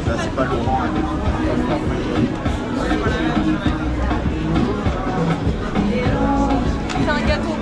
Là, c'est pas lourd. C'est un gâteau.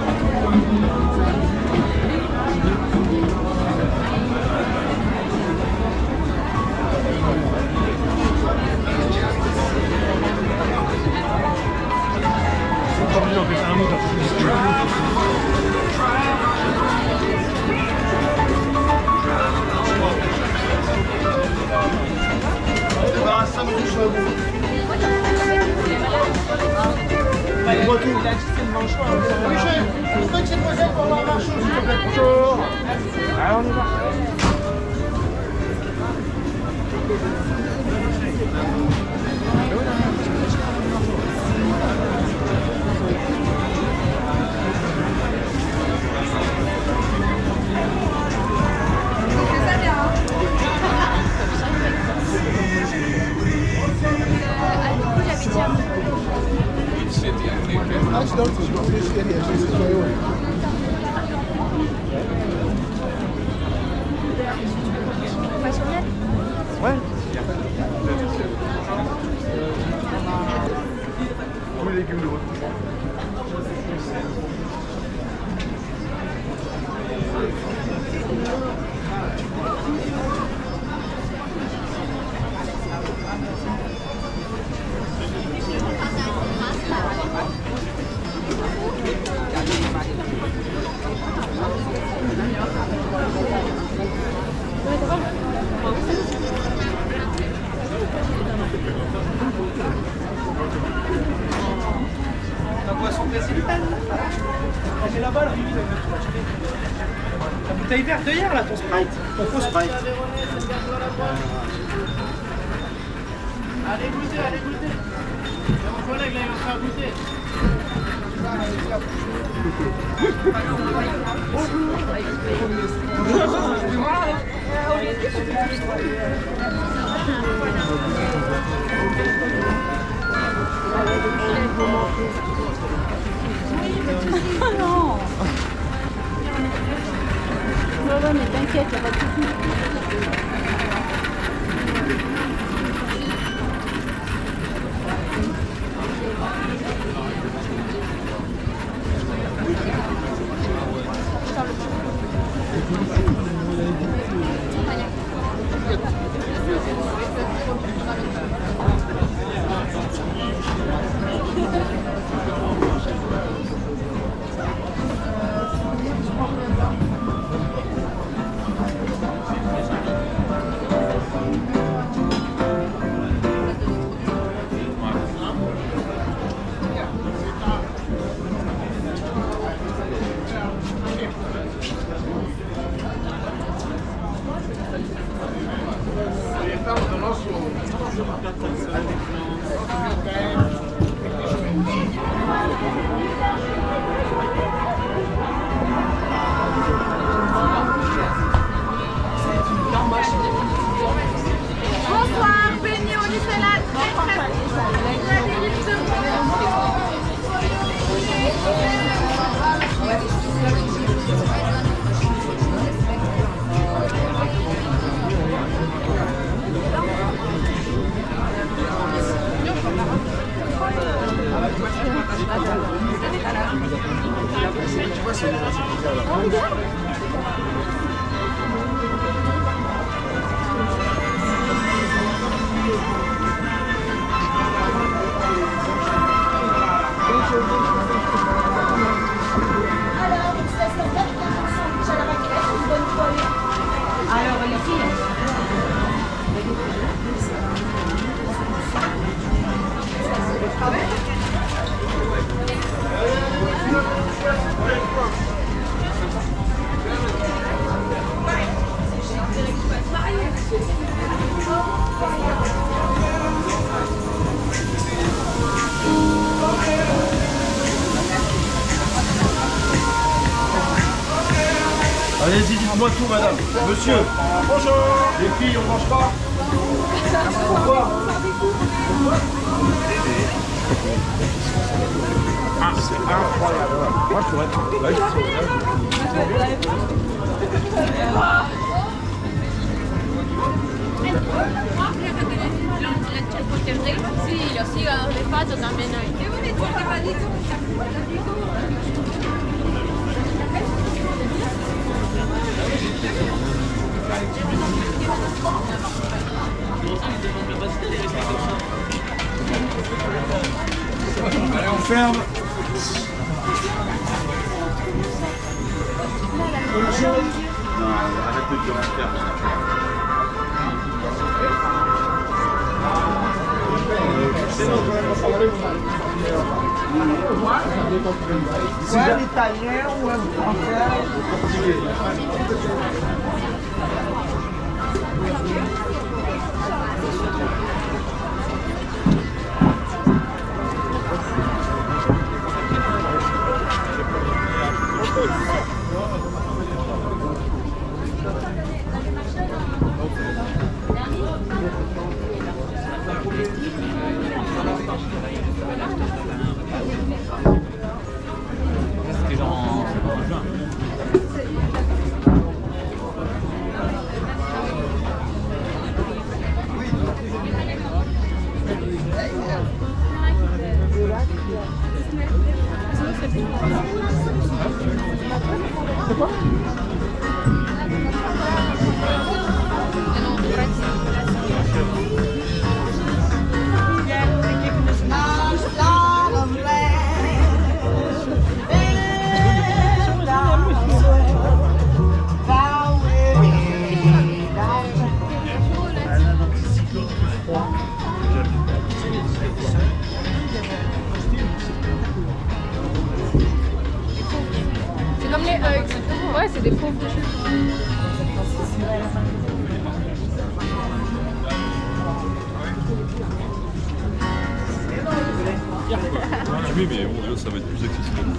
Moi tout. Il a dit c'est le manche. Oui, je crois que c'est possible pour avoir marché aussi. Bonjour. Allez, on y va. Ah, je donne, je m'en fiche, il y a juste ce joyau. Ouais. Tous les légumes de votre choix. La boisson brésilienne. Elle est là-bas, là. La bouteille verte de hier, là, ton Sprite. Ton faux Sprite. Allez goûter, allez goûter. Mon collègue, là, il va faire goûter. Non. Ouais, mais t'inquiète, il n'y a pas de soucis. Bonsoir, beignet au Nutella, très très Alors, les filles. Allez-y, dites-moi tout, madame. Monsieur. Bonjour. Les filles, on mange pas. Pourquoi? Ah, c'est incroyable. Moi, je pourrais être là, ils sont Sí, los hígados de pato también hay. Allez, on ferme. Non, arrête de dire on ferme. C'est un italien ou un français? C'est comme les exactement. Ouais, c'est des pauvres de cheveux. Oui, mais bon, là, ça va être plus accessible.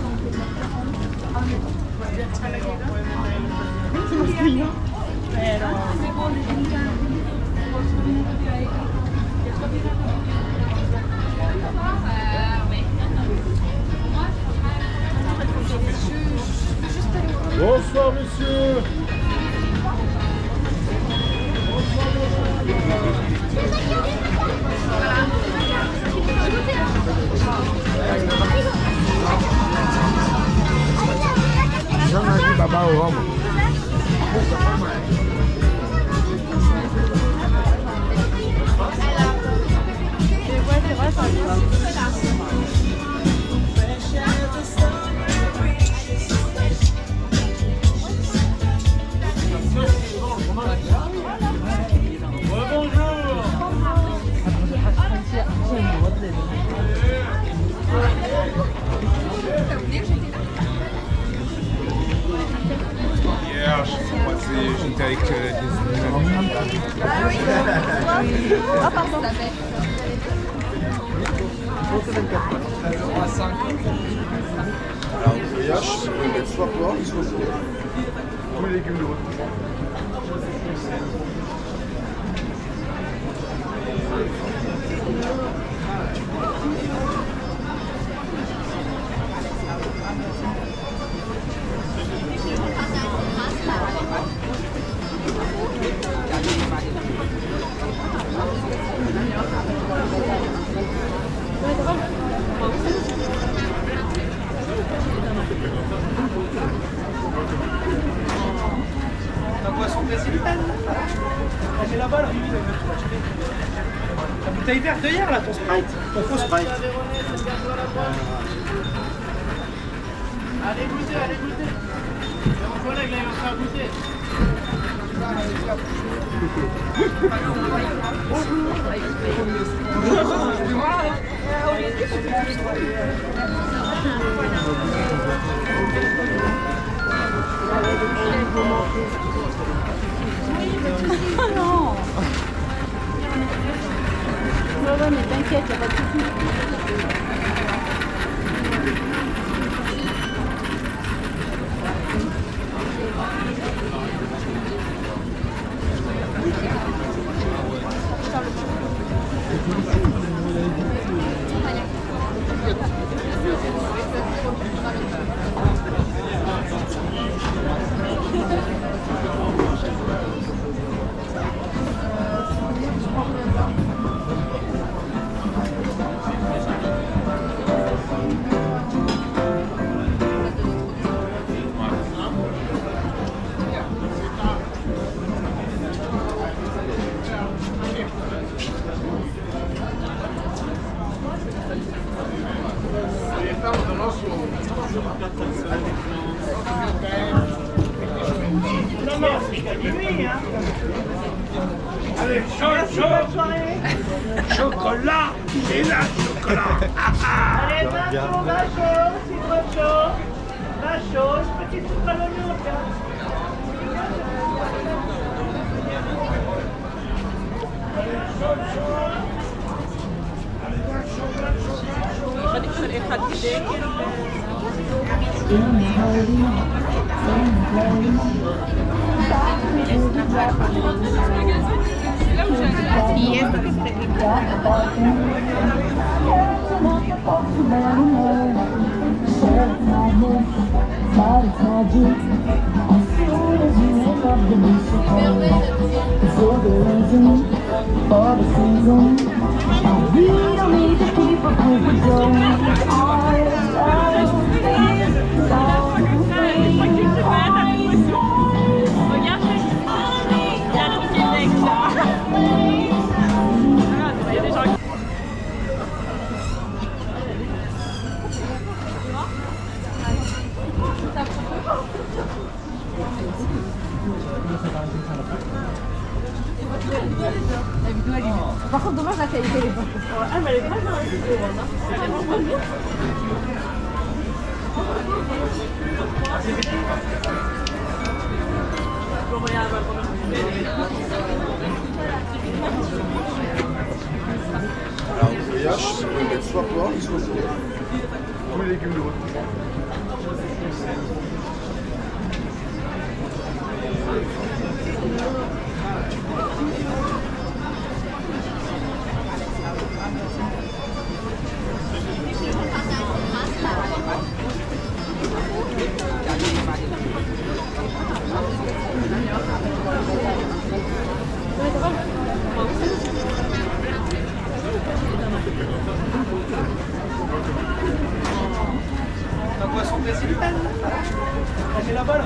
Bonsoir, monsieur. J'en ai dit baba au Rome. Hier, j'étais avec des amis. Ah, pardon. Alors, grillage, soit porc, soit poulet. Tous les légumes de votre choix. Elle est là-bas, là. La bouteille verte de hier, là, ton Sprite. Ton faux Sprite. Allez goûter, allez goûter. Mon collègue, là, il va faire goûter. Oh non. Ouais, mais t'inquiète, y'a pas de soucis. Non, non, c'est gagné, hein. Allez, chocolat, et là, chocolat. Allez, vin chaud, cidre chaud, vin chaud, petite soupe à l'oignon, Par contre, dommage la qualité est bonne. Ah, mais elle est vraiment elle est vraiment bien. Alors, le feuillage, ça peut être soit porc, soit poulet. Tous les légumes de votre choix. C'est là-bas, là.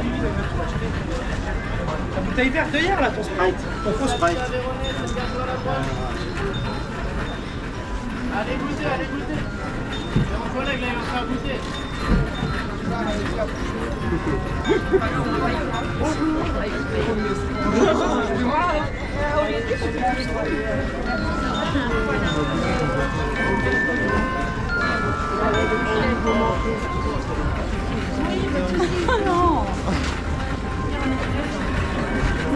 Ta bouteille verte de hier, là, ton Sprite. Ton faux Sprite. Allez goûter, allez goûter. Mon collègue, là, il va faire goûter. Oh non.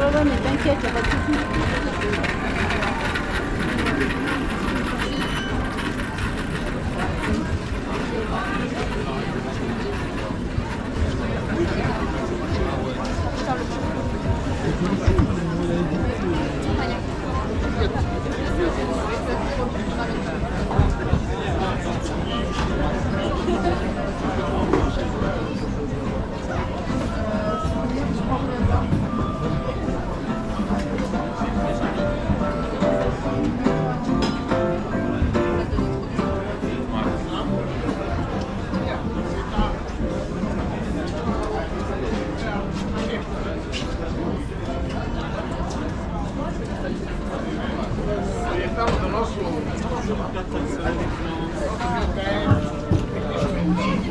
Ouais, mais t'inquiète, il n'y a pas de soucis.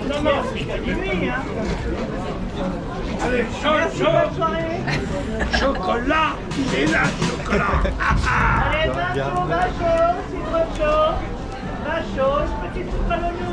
Non, non, c'est gagné, hein. Allez, chocolat, et là, chocolat. Allez, vin chaud, cidre chaud, vin chaud, petite soupe à l'oignon,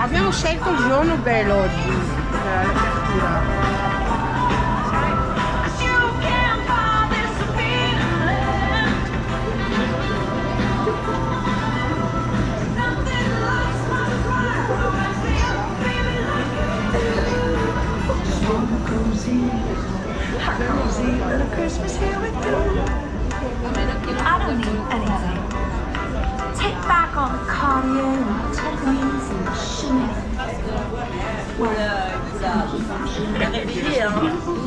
Abbiamo scelto il giorno bello oggi per l'apertura. Christmas here with you. I don't need anything. Take back all the Cartier and Tiffany's and Chanel. Il a réveillé, hein.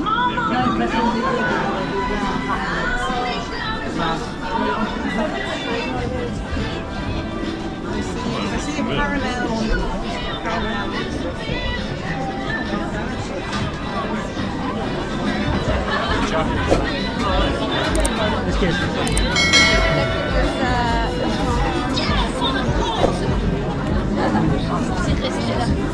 Mama! Est-ce qu'il y a C'est resté là.